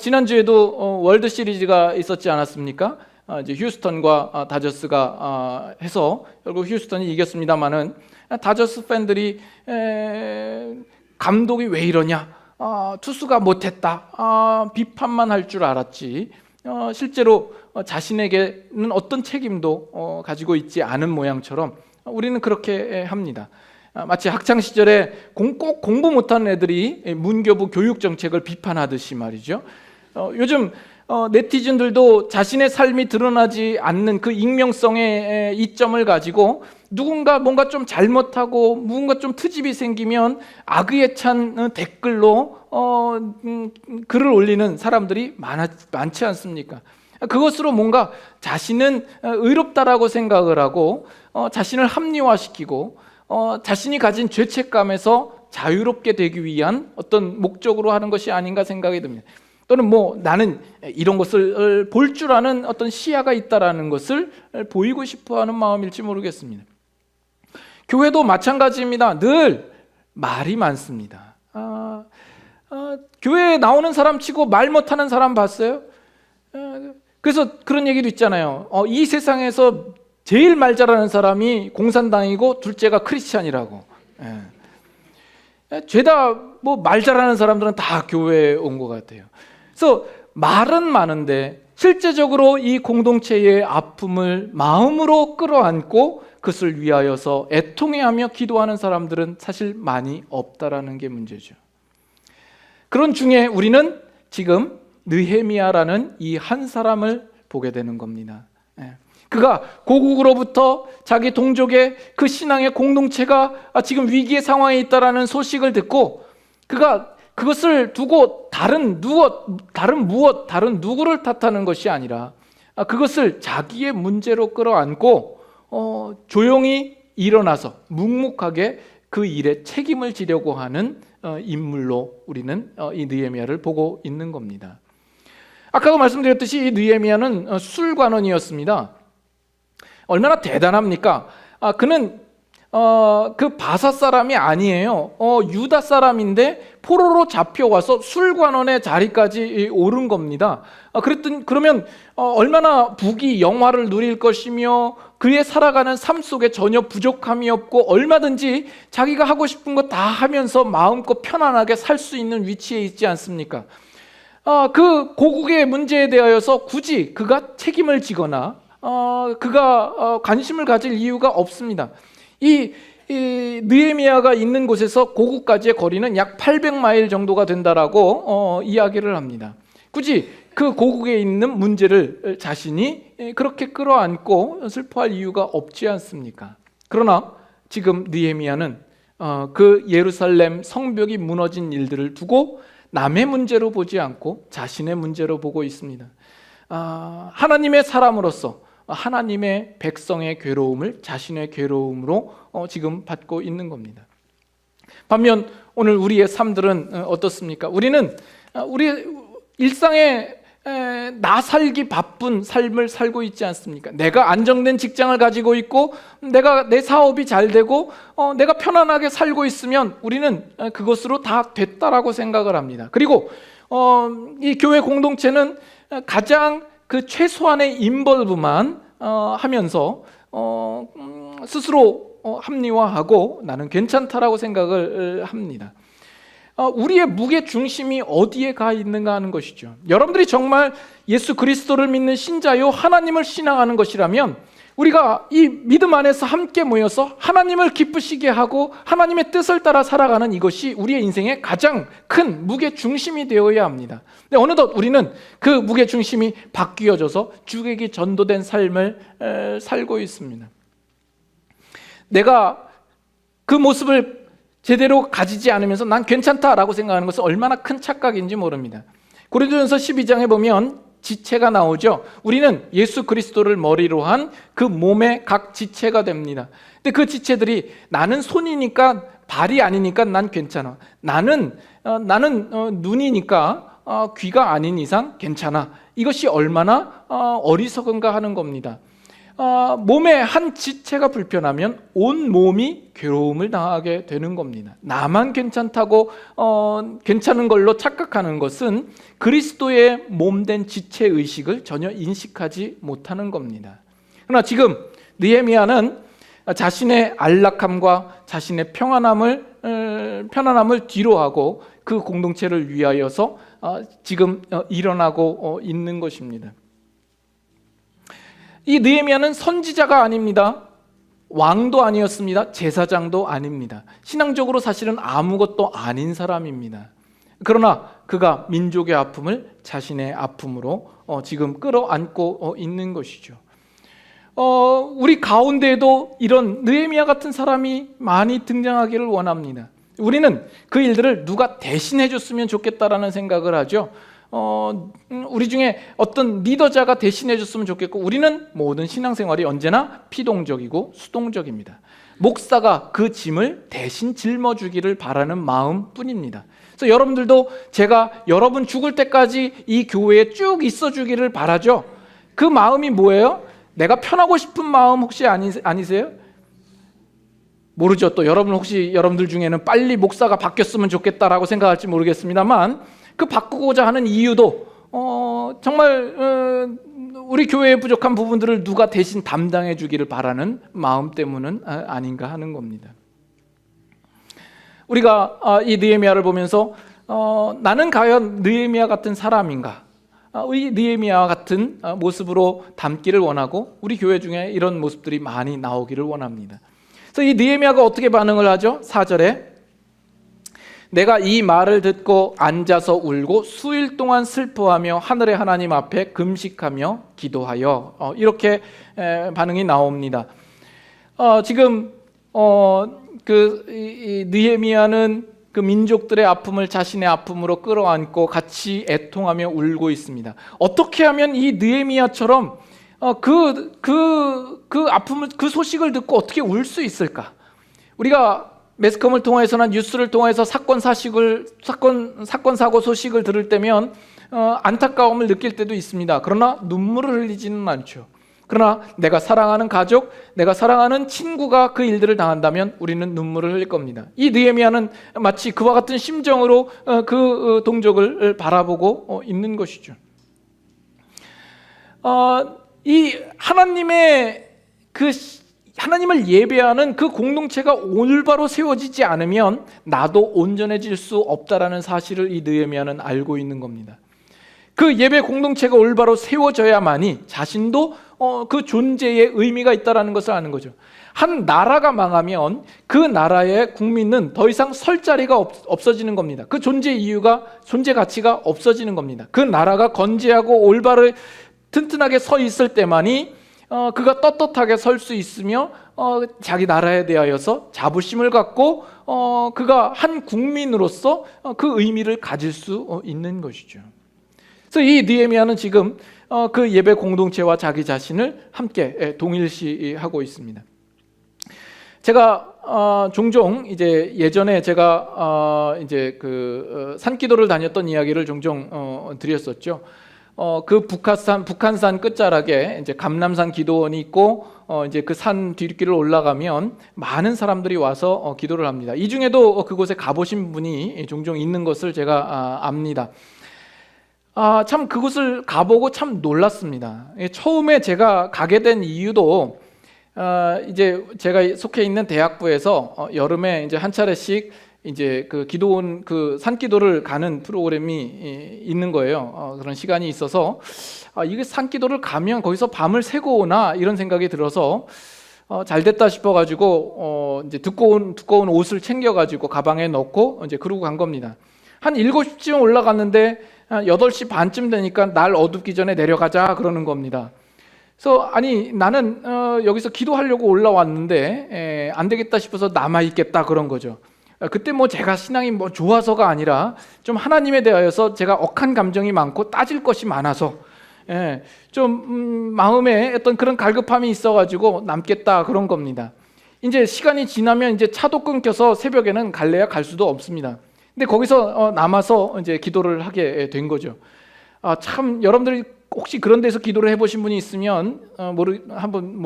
지난주에도 월드 시리즈가 있었지 않았습니까? 이제 휴스턴과 다저스가 해서 결국 휴스턴이 이겼습니다만은 다저스 팬들이 감독이 왜 이러냐, 투수가 못했다, 비판만 할 줄 알았지 실제로 자신에게는 어떤 책임도 가지고 있지 않은 모양처럼 우리는 그렇게 합니다. 마치 학창 시절에 꼭 공부 못하는 애들이 문교부 교육 정책을 비판하듯이 말이죠. 요즘 네티즌들도 자신의 삶이 드러나지 않는 그 익명성의 이점을 가지고 누군가 뭔가 좀 잘못하고 뭔가 좀 트집이 생기면 악의에 찬 댓글로 글을 올리는 사람들이 많지 않습니까? 그것으로 뭔가 자신은 의롭다라고 생각을 하고 자신을 합리화시키고 자신이 가진 죄책감에서 자유롭게 되기 위한 어떤 목적으로 하는 것이 아닌가 생각이 듭니다. 또는 나는 이런 것을 볼 줄 아는 어떤 시야가 있다라는 것을 보이고 싶어하는 마음일지 모르겠습니다. 교회도 마찬가지입니다. 늘 말이 많습니다. 교회에 나오는 사람 치고 말 못하는 사람 봤어요? 그래서 그런 얘기도 있잖아요. 이 세상에서 제일 말 잘하는 사람이 공산당이고 둘째가 크리스찬이라고. 죄다 말 잘하는 사람들은 다 교회에 온 것 같아요. 그래서 말은 많은데 실제적으로 이 공동체의 아픔을 마음으로 끌어안고 그것을 위하여서 애통해하며 기도하는 사람들은 사실 많이 없다라는 게 문제죠. 그런 중에 우리는 지금 느헤미야라는 이 한 사람을 보게 되는 겁니다. 그가 고국으로부터 자기 동족의 그 신앙의 공동체가 지금 위기의 상황에 있다라는 소식을 듣고 그가 그것을 두고 다른 누구를 탓하는 것이 아니라 그것을 자기의 문제로 끌어안고 조용히 일어나서 묵묵하게 그 일에 책임을 지려고 하는 인물로 우리는 이 느헤미야를 보고 있는 겁니다. 아까도 말씀드렸듯이 이 느헤미야는 술관원이었습니다. 얼마나 대단합니까? 그는 그 바사 사람이 아니에요. 유다 사람인데 포로로 잡혀와서 술관원의 자리까지 오른 겁니다. 그러면 얼마나 부귀 영화를 누릴 것이며 그의 살아가는 삶 속에 전혀 부족함이 없고 얼마든지 자기가 하고 싶은 거 다 하면서 마음껏 편안하게 살 수 있는 위치에 있지 않습니까? 그 고국의 문제에 대하여서 굳이 그가 책임을 지거나 그가 관심을 가질 이유가 없습니다. 이 느헤미야가 있는 곳에서 고국까지의 거리는 약 800마일 정도가 된다라고 이야기를 합니다. 굳이 그 고국에 있는 문제를 자신이 그렇게 끌어안고 슬퍼할 이유가 없지 않습니까? 그러나 지금 느헤미야는 그 예루살렘 성벽이 무너진 일들을 두고 남의 문제로 보지 않고 자신의 문제로 보고 있습니다. 하나님의 사람으로서 하나님의 백성의 괴로움을 자신의 괴로움으로 지금 받고 있는 겁니다. 반면 오늘 우리의 삶들은 어떻습니까? 우리는 우리 일상에 나 살기 바쁜 삶을 살고 있지 않습니까? 내가 안정된 직장을 가지고 있고 내 사업이 잘 되고 내가 편안하게 살고 있으면 우리는 그것으로 다 됐다라고 생각을 합니다. 그리고 이 교회 공동체는 가장 그 최소한의 인벌브만 하면서 스스로 합리화하고 나는 괜찮다라고 생각을 합니다. 우리의 무게 중심이 어디에 가 있는가 하는 것이죠. 여러분들이 정말 예수 그리스도를 믿는 신자요 하나님을 신앙하는 것이라면 우리가 이 믿음 안에서 함께 모여서 하나님을 기쁘시게 하고 하나님의 뜻을 따라 살아가는 이것이 우리의 인생의 가장 큰 무게 중심이 되어야 합니다. 근데 어느덧 우리는 그 무게 중심이 바뀌어져서 주객이 전도된 삶을 살고 있습니다. 내가 그 모습을 제대로 가지지 않으면서 난 괜찮다라고 생각하는 것은 얼마나 큰 착각인지 모릅니다. 고린도전서 12장에 보면 지체가 나오죠. 우리는 예수 그리스도를 머리로 한 그 몸의 각 지체가 됩니다. 근데 그 지체들이 나는 손이니까 발이 아니니까 난 괜찮아. 나는 눈이니까 귀가 아닌 이상 괜찮아. 이것이 얼마나 어리석은가 하는 겁니다. 몸의 한 지체가 불편하면 온 몸이 괴로움을 당하게 되는 겁니다. 나만 괜찮다고 괜찮은 걸로 착각하는 것은 그리스도의 몸된 지체 의식을 전혀 인식하지 못하는 겁니다. 그러나 지금 느헤미야는 자신의 안락함과 자신의 편안함을 뒤로하고 그 공동체를 위하여서 지금 일어나고 있는 것입니다. 이 느헤미야는 선지자가 아닙니다. 왕도 아니었습니다. 제사장도 아닙니다. 신앙적으로 사실은 아무것도 아닌 사람입니다. 그러나 그가 민족의 아픔을 자신의 아픔으로 지금 끌어안고 있는 것이죠. 우리 가운데에도 이런 느헤미야 같은 사람이 많이 등장하기를 원합니다. 우리는 그 일들을 누가 대신해 줬으면 좋겠다라는 생각을 하죠. 우리 중에 어떤 리더자가 대신해 줬으면 좋겠고, 우리는 모든 신앙생활이 언제나 피동적이고 수동적입니다. 목사가 그 짐을 대신 짊어주기를 바라는 마음뿐입니다. 그래서 여러분들도 제가 여러분 죽을 때까지 이 교회에 쭉 있어주기를 바라죠. 그 마음이 뭐예요? 내가 편하고 싶은 마음 혹시 아니세요? 모르죠. 또 여러분들 중에는 빨리 목사가 바뀌었으면 좋겠다라고 생각할지 모르겠습니다만, 그 바꾸고자 하는 이유도 정말 우리 교회의 부족한 부분들을 누가 대신 담당해 주기를 바라는 마음 때문은 아닌가 하는 겁니다. 우리가 이 느헤미야를 보면서 나는 과연 느헤미야 같은 사람인가? 이 느헤미야 같은 모습으로 담기를 원하고, 우리 교회 중에 이런 모습들이 많이 나오기를 원합니다. 그래서 이 느헤미야가 어떻게 반응을 하죠? 4절에 내가 이 말을 듣고 앉아서 울고 수일 동안 슬퍼하며 하늘의 하나님 앞에 금식하며 기도하여 이렇게 반응이 나옵니다. 지금 느헤미야는 그 민족들의 아픔을 자신의 아픔으로 끌어안고 같이 애통하며 울고 있습니다. 어떻게 하면 이 느헤미야처럼 그 아픔을, 그 소식을 듣고 어떻게 울 수 있을까? 우리가 매스컴을 통해서나 뉴스를 통해서 사건 사고 소식을 들을 때면 안타까움을 느낄 때도 있습니다. 그러나 눈물을 흘리지는 않죠. 그러나 내가 사랑하는 가족, 내가 사랑하는 친구가 그 일들을 당한다면 우리는 눈물을 흘릴 겁니다. 이 느헤미야는 마치 그와 같은 심정으로 그 동족을 바라보고 있는 것이죠. 이 하나님을 예배하는 그 공동체가 올바로 세워지지 않으면 나도 온전해질 수 없다라는 사실을 이 느헤미야는 알고 있는 겁니다. 그 예배 공동체가 올바로 세워져야만이 자신도 그 존재의 의미가 있다라는 것을 아는 거죠. 한 나라가 망하면 그 나라의 국민은 더 이상 설 자리가 없어지는 겁니다. 그 존재 가치가 없어지는 겁니다. 그 나라가 건재하고 올바로 튼튼하게 서 있을 때만이 그가 떳떳하게 설 수 있으며 자기 나라에 대하여서 자부심을 갖고 그가 한 국민으로서 그 의미를 가질 수 있는 것이죠. 그래서 이 느헤미야는 지금 그 예배 공동체와 자기 자신을 함께 동일시하고 있습니다. 제가 종종 이제 예전에 제가 이제 그 산기도를 다녔던 이야기를 종종 드렸었죠. 그 북한산 끝자락에 이제 감람산 기도원이 있고 이제 그 산 뒷길을 올라가면 많은 사람들이 와서 기도를 합니다. 이 중에도 그곳에 가보신 분이 종종 있는 것을 제가 압니다. 참 그곳을 가보고 참 놀랐습니다. 처음에 제가 가게 된 이유도 이제 제가 속해 있는 대학부에서 여름에 이제 한 차례씩 이제 그 기도원 그 산기도를 가는 프로그램이 있는 거예요. 그런 시간이 있어서 이게 산기도를 가면 거기서 밤을 새고 오나 이런 생각이 들어서 잘 됐다 싶어가지고 이제 두꺼운 옷을 챙겨가지고 가방에 넣고 이제 그러고 간 겁니다. 한 7시쯤 올라갔는데 8시 반쯤 되니까 날 어둡기 전에 내려가자 그러는 겁니다. 그래서 아니 나는 여기서 기도하려고 올라왔는데 안 되겠다 싶어서 남아 있겠다 그런 거죠. 그때 뭐 제가 신앙이 뭐 좋아서가 아니라 좀 하나님에 대하여서 제가 억한 감정이 많고 따질 것이 많아서 좀 마음에 어떤 그런 갈급함이 있어가지고 남겠다 그런 겁니다. 이제 시간이 지나면 이제 차도 끊겨서 새벽에는 갈래야 갈 수도 없습니다. 근데 거기서 남아서 이제 기도를 하게 된 거죠. 참 여러분들이 혹시 그런 데서 기도를 해보신 분이 있으면 한번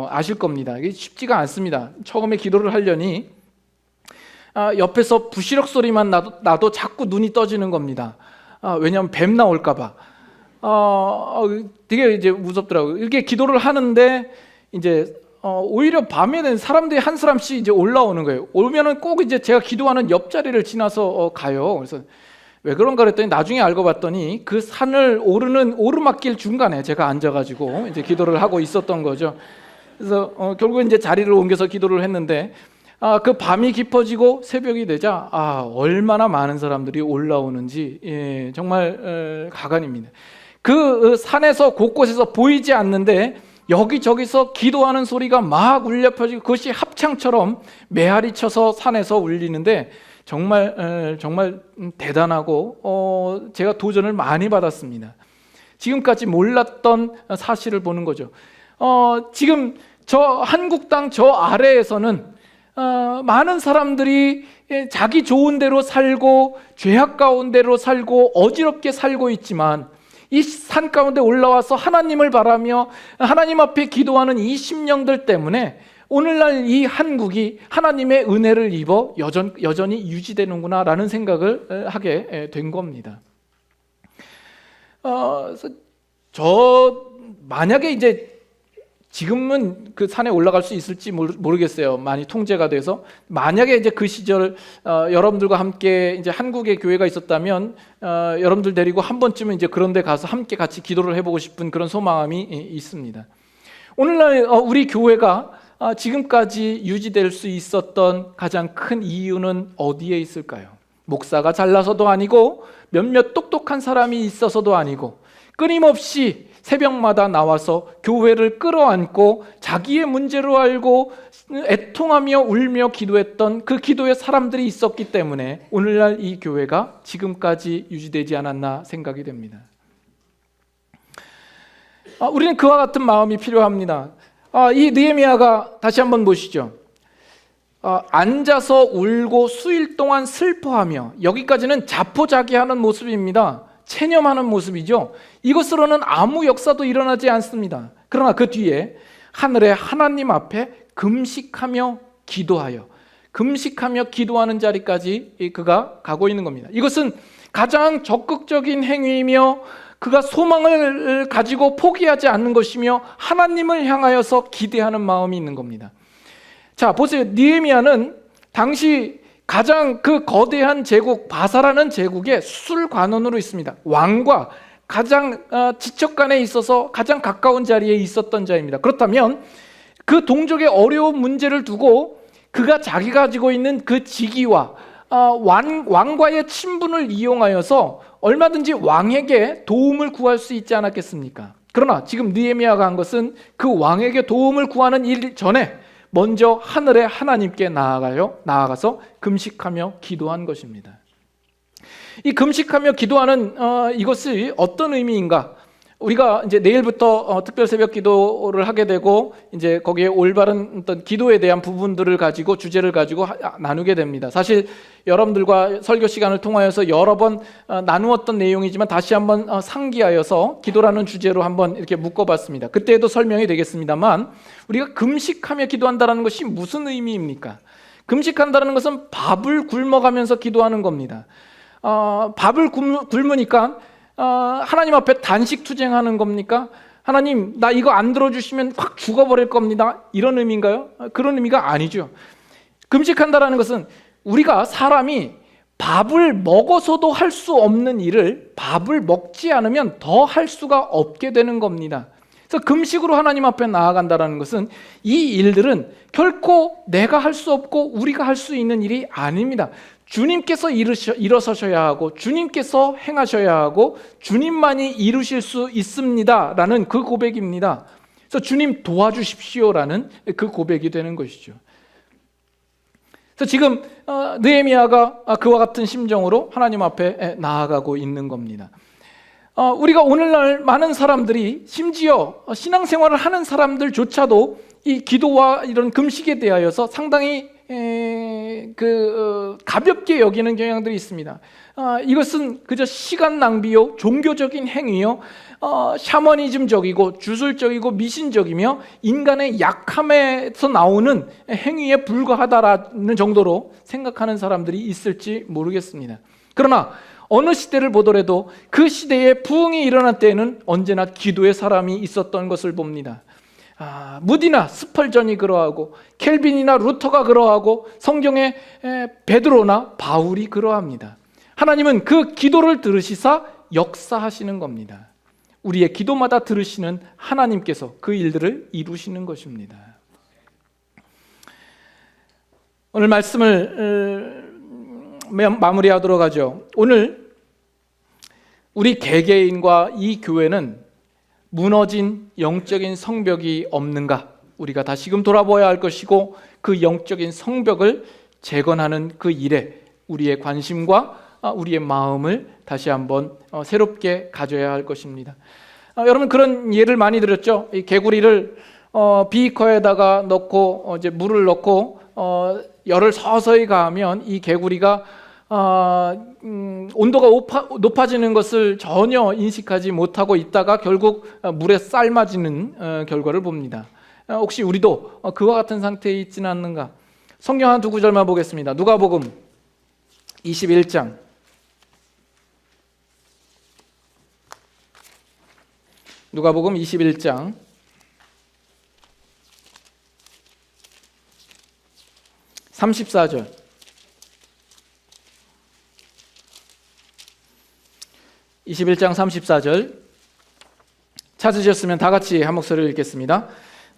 아실 겁니다. 이게 쉽지가 않습니다. 처음에 기도를 하려니 옆에서 부시럭 소리만 나도 자꾸 눈이 떠지는 겁니다. 왜냐하면 뱀 나올까봐. 되게 이제 무섭더라고요. 이렇게 기도를 하는데 이제 오히려 밤에는 사람들이 한 사람씩 이제 올라오는 거예요. 오면은 꼭 이제 제가 기도하는 옆자리를 지나서 가요. 그래서 왜 그런가 그랬더니 나중에 알고 봤더니 그 산을 오르는 오르막길 중간에 제가 앉아가지고 이제 기도를 하고 있었던 거죠. 그래서 결국 이제 자리를 옮겨서 기도를 했는데 그 밤이 깊어지고 새벽이 되자 얼마나 많은 사람들이 올라오는지 정말 가관입니다. 그 산에서 곳곳에서 보이지 않는데 여기저기서 기도하는 소리가 막 울려 퍼지고 그것이 합창처럼 메아리 쳐서 산에서 울리는데 정말 대단하고 제가 도전을 많이 받았습니다. 지금까지 몰랐던 사실을 보는 거죠. 지금 저 한국 땅 저 아래에서는 많은 사람들이 자기 좋은 대로 살고 죄악 가운데로 살고 어지럽게 살고 있지만 이 산 가운데 올라와서 하나님을 바라며 하나님 앞에 기도하는 이 심령들 때문에 오늘날 이 한국이 하나님의 은혜를 입어 여전히 유지되는구나라는 생각을 하게 된 겁니다. 만약에 이제 지금은 그 산에 올라갈 수 있을지 모르겠어요. 많이 통제가 돼서 만약에 이제 그 시절 여러분들과 함께 이제 한국에 교회가 있었다면 여러분들 데리고 한 번쯤은 이제 그런데 가서 함께 같이 기도를 해보고 싶은 그런 소망이 있습니다. 오늘날 우리 교회가 지금까지 유지될 수 있었던 가장 큰 이유는 어디에 있을까요? 목사가 잘나서도 아니고 몇몇 똑똑한 사람이 있어서도 아니고 끊임없이 새벽마다 나와서 교회를 끌어안고 자기의 문제로 알고 애통하며 울며 기도했던 그 기도의 사람들이 있었기 때문에 오늘날 이 교회가 지금까지 유지되지 않았나 생각이 됩니다. 우리는 그와 같은 마음이 필요합니다. 이 느헤미야가 다시 한번 보시죠. 앉아서 울고 수일 동안 슬퍼하며, 여기까지는 자포자기하는 모습입니다. 체념하는 모습이죠. 이것으로는 아무 역사도 일어나지 않습니다. 그러나 그 뒤에 하늘의 하나님 앞에 금식하며 기도하여, 금식하며 기도하는 자리까지 그가 가고 있는 겁니다. 이것은 가장 적극적인 행위이며 그가 소망을 가지고 포기하지 않는 것이며 하나님을 향하여서 기대하는 마음이 있는 겁니다. 자, 보세요. 느헤미야는 당시 가장 그 거대한 제국 바사라는 제국의 수술관원으로 있습니다. 왕과 가장 지척간에 있어서 가장 가까운 자리에 있었던 자입니다. 그렇다면 그 동족의 어려운 문제를 두고 그가 자기가 가지고 있는 그 직위와 왕과의 친분을 이용하여서 얼마든지 왕에게 도움을 구할 수 있지 않았겠습니까? 그러나 지금 느헤미야가 한 것은 그 왕에게 도움을 구하는 일 전에 먼저 하늘의 하나님께 나아가서 금식하며 기도한 것입니다. 이 금식하며 기도하는 이것이 어떤 의미인가? 우리가 이제 내일부터 특별 새벽 기도를 하게 되고 이제 거기에 올바른 어떤 기도에 대한 부분들을 가지고 주제를 가지고 나누게 됩니다. 사실 여러분들과 설교 시간을 통하여서 여러 번 나누었던 내용이지만 다시 한번 상기하여서 기도라는 주제로 한번 이렇게 묶어봤습니다. 그때에도 설명이 되겠습니다만, 우리가 금식하며 기도한다는 것이 무슨 의미입니까? 금식한다는 것은 밥을 굶어가면서 기도하는 겁니다. 밥을 굶으니까 하나님 앞에 단식 투쟁하는 겁니까? 하나님, 나 이거 안 들어주시면 확 죽어버릴 겁니다, 이런 의미인가요? 그런 의미가 아니죠. 금식한다는 것은 우리가 사람이 밥을 먹어서도 할 수 없는 일을 밥을 먹지 않으면 더 할 수가 없게 되는 겁니다. 그래서 금식으로 하나님 앞에 나아간다는 것은 이 일들은 결코 내가 할 수 없고 우리가 할 수 있는 일이 아닙니다. 주님께서 일어서셔야 하고 주님께서 행하셔야 하고 주님만이 이루실 수 있습니다 라는 그 고백입니다. 그래서 주님 도와주십시오라는 그 고백이 되는 것이죠. 그래서 지금 느헤미야가 그와 같은 심정으로 하나님 앞에 나아가고 있는 겁니다. 우리가 오늘날 많은 사람들이, 심지어 신앙생활을 하는 사람들조차도 이 기도와 이런 금식에 대하여서 상당히 가볍게 여기는 경향들이 있습니다. 이것은 그저 시간 낭비요, 종교적인 행위요, 샤머니즘적이고 주술적이고 미신적이며 인간의 약함에서 나오는 행위에 불과하다라는 정도로 생각하는 사람들이 있을지 모르겠습니다. 그러나 어느 시대를 보더라도 그 시대에 부흥이 일어날 때에는 언제나 기도의 사람이 있었던 것을 봅니다. 무디나 스펄전이 그러하고 켈빈이나 루터가 그러하고 성경의 베드로나 바울이 그러합니다. 하나님은 그 기도를 들으시사 역사하시는 겁니다. 우리의 기도마다 들으시는 하나님께서 그 일들을 이루시는 것입니다. 오늘 말씀을 마무리하도록 하죠. 오늘 우리 개개인과 이 교회는 무너진 영적인 성벽이 없는가, 우리가 다시금 돌아보아야 할 것이고 그 영적인 성벽을 재건하는 그 일에 우리의 관심과 우리의 마음을 다시 한번 새롭게 가져야 할 것입니다. 여러분, 그런 예를 많이 들었죠. 이 개구리를 비커에다가 넣고 이제 물을 넣고 열을 서서히 가하면 이 개구리가 온도가 높아지는 것을 전혀 인식하지 못하고 있다가 결국 물에 삶아지는 결과를 봅니다. 혹시 우리도 그와 같은 상태에 있지는 않는가? 성경 한 두 구절만 보겠습니다. 누가복음 21장 34절. 21장 34절 찾으셨으면 다 같이 한 목소리를 읽겠습니다.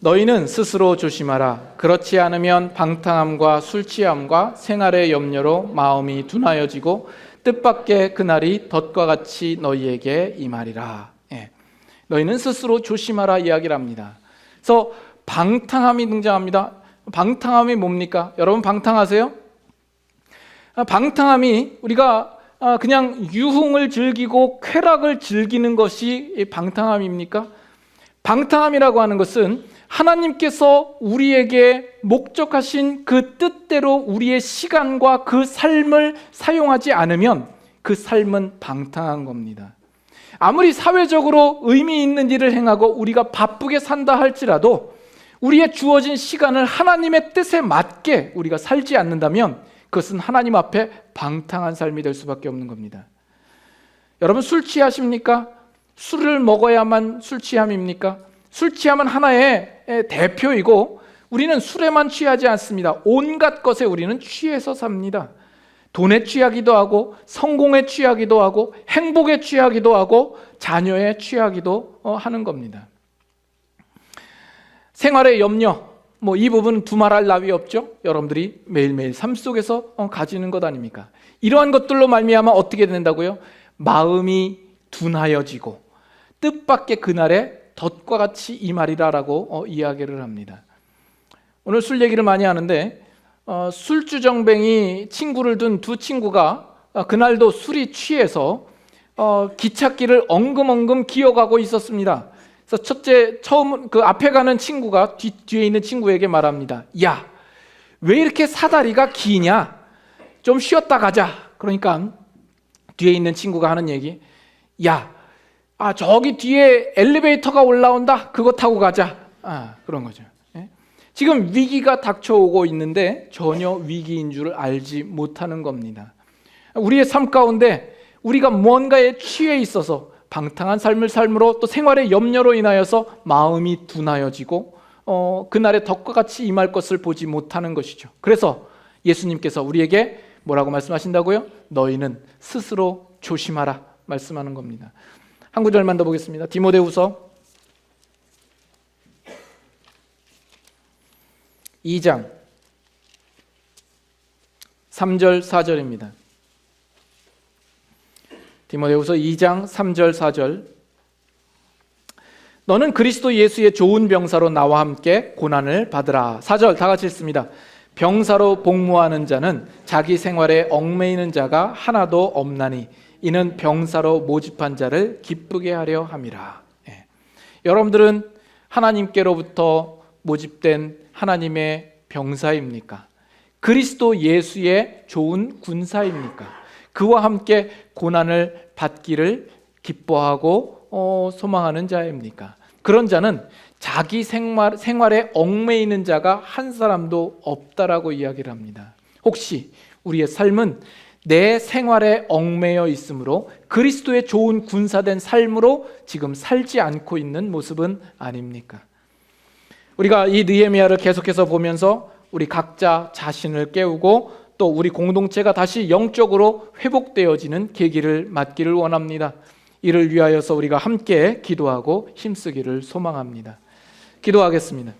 너희는 스스로 조심하라. 그렇지 않으면 방탕함과 술 취함과 생활의 염려로 마음이 둔하여지고 뜻밖의 그날이 덫과 같이 너희에게 임하리라. 너희는 스스로 조심하라 이야기를 합니다. 그래서 방탕함이 등장합니다. 방탕함이 뭡니까? 여러분 방탕하세요? 방탕함이 우리가 그냥 유흥을 즐기고 쾌락을 즐기는 것이 방탕함입니까? 방탕함이라고 하는 것은 하나님께서 우리에게 목적하신 그 뜻대로 우리의 시간과 그 삶을 사용하지 않으면 그 삶은 방탕한 겁니다. 아무리 사회적으로 의미 있는 일을 행하고 우리가 바쁘게 산다 할지라도 우리의 주어진 시간을 하나님의 뜻에 맞게 우리가 살지 않는다면 그것은 하나님 앞에 방탕한 삶이 될 수밖에 없는 겁니다. 여러분 술 취하십니까? 술을 먹어야만 술 취함입니까? 술 취함은 하나의 대표이고 우리는 술에만 취하지 않습니다. 온갖 것에 우리는 취해서 삽니다. 돈에 취하기도 하고 성공에 취하기도 하고 행복에 취하기도 하고 자녀에 취하기도 하는 겁니다. 생활의 염려, 이 부분은 두말할 나위 없죠. 여러분들이 매일매일 삶 속에서 가지는 것 아닙니까? 이러한 것들로 말미암아 어떻게 된다고요? 마음이 둔하여지고 뜻밖의 그날에 덫과 같이 임하리라라고 이야기를 합니다. 오늘 술 얘기를 많이 하는데 술주정뱅이 친구를 둔 두 친구가 그날도 술이 취해서 기찻길을 엉금엉금 기어가고 있었습니다. 그래서 처음 그 앞에 가는 친구가 뒤에 있는 친구에게 말합니다. 야, 왜 이렇게 사다리가 기냐? 좀 쉬었다 가자. 그러니까 뒤에 있는 친구가 하는 얘기, 야, 저기 뒤에 엘리베이터가 올라온다. 그거 타고 가자. 그런 거죠. 지금 위기가 닥쳐오고 있는데 전혀 위기인 줄 알지 못하는 겁니다. 우리의 삶 가운데 우리가 뭔가에 취해 있어서 방탕한 삶을 삶으로 또 생활의 염려로 인하여서 마음이 둔하여지고 그날의 덫과 같이 임할 것을 보지 못하는 것이죠. 그래서 예수님께서 우리에게 뭐라고 말씀하신다고요? 너희는 스스로 조심하라 말씀하는 겁니다. 한 구절만 더 보겠습니다. 디모데후서 2장 3절 4절입니다. 디모데후서 2장 3절 4절. 너는 그리스도 예수의 좋은 병사로 나와 함께 고난을 받으라. 4절 다 같이 읽습니다. 병사로 복무하는 자는 자기 생활에 얽매이는 자가 하나도 없나니 이는 병사로 모집한 자를 기쁘게 하려 함이라. 여러분들은 하나님께로부터 모집된 하나님의 병사입니까? 그리스도 예수의 좋은 군사입니까? 그와 함께 고난을 받기를 기뻐하고 소망하는 자입니까? 그런 자는 자기 생활에 얽매이는 자가 한 사람도 없다라고 이야기를 합니다. 혹시 우리의 삶은 내 생활에 얽매여 있으므로 그리스도의 좋은 군사된 삶으로 지금 살지 않고 있는 모습은 아닙니까? 우리가 이 느헤미야를 계속해서 보면서 우리 각자 자신을 깨우고 또 우리 공동체가 다시 영적으로 회복되어지는 계기를 맞기를 원합니다. 이를 위하여서 우리가 함께 기도하고 힘쓰기를 소망합니다. 기도하겠습니다.